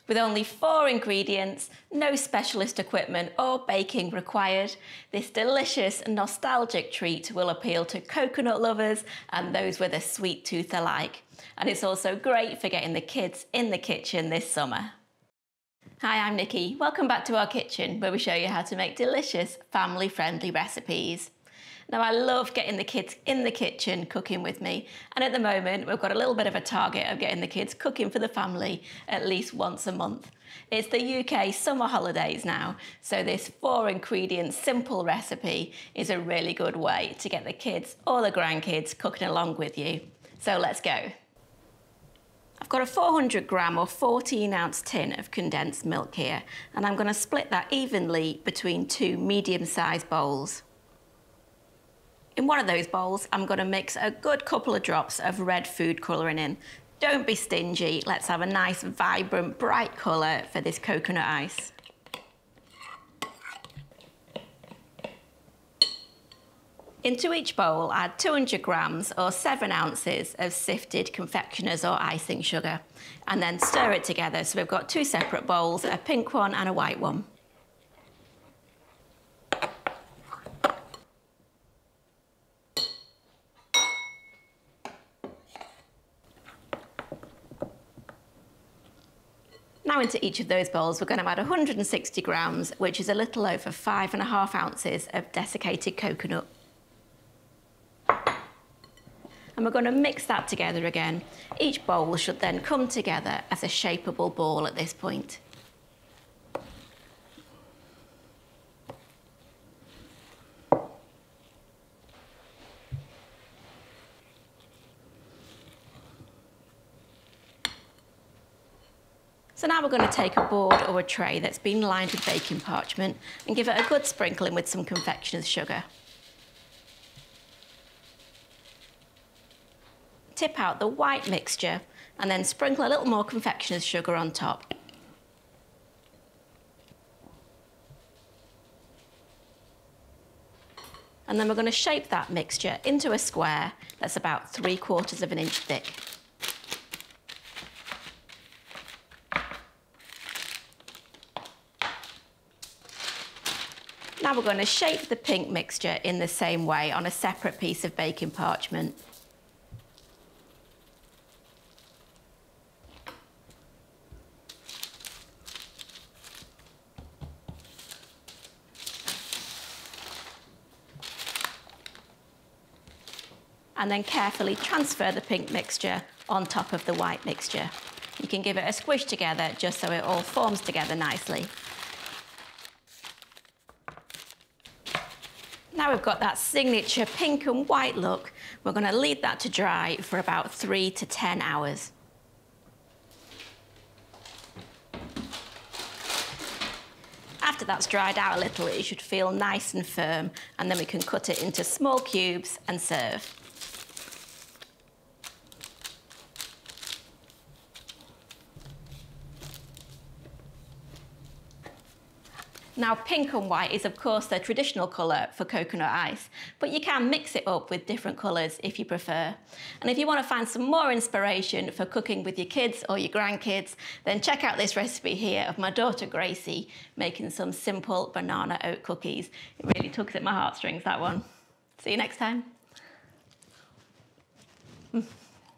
With only 4 ingredients, no specialist equipment or baking required, this delicious and nostalgic treat will appeal to coconut lovers and those with a sweet tooth alike. And it's also great for getting the kids in the kitchen this summer. Hi, I'm Nikki. Welcome back to our kitchen, where we show you how to make delicious, family-friendly recipes. Now, I love getting the kids in the kitchen cooking with me, and at the moment we've got a little bit of a target of getting the kids cooking for the family at least once a month. It's the UK summer holidays now, so this 4 ingredient simple recipe is a really good way to get the kids or the grandkids cooking along with you. So let's go. I've got a 400 gram or 14 ounce tin of condensed milk here, and I'm going to split that evenly between 2 medium-sized bowls. In one of those bowls, I'm going to mix a good couple of drops of red food colouring in. Don't be stingy, let's have a nice, vibrant, bright colour for this coconut ice. Into each bowl, add 200 grams or 7 ounces of sifted confectioners or icing sugar, and then stir it together so we've got 2 separate bowls, a pink one and a white one. Now into each of those bowls, we're going to add 160 grams, which is a little over 5.5 ounces of desiccated coconut. And we're going to mix that together again. Each bowl should then come together as a shapeable ball at this point. So now we're going to take a board or a tray that's been lined with baking parchment and give it a good sprinkling with some confectioner's sugar. Tip out the white mixture and then sprinkle a little more confectioner's sugar on top. And then we're going to shape that mixture into a square that's about 3/4 of an inch thick. Now we're going to shape the pink mixture in the same way on a separate piece of baking parchment. And then carefully transfer the pink mixture on top of the white mixture. You can give it a squish together just so it all forms together nicely. Now we've got that signature pink and white look, we're going to leave that to dry for about 3 to 10 hours. After that's dried out a little, it should feel nice and firm, and then we can cut it into small cubes and serve. Now, pink and white is, of course, the traditional colour for coconut ice, but you can mix it up with different colours if you prefer. And if you want to find some more inspiration for cooking with your kids or your grandkids, then check out this recipe here of my daughter Gracie making some simple banana oat cookies. It really tugs at my heartstrings, that one. See you next time.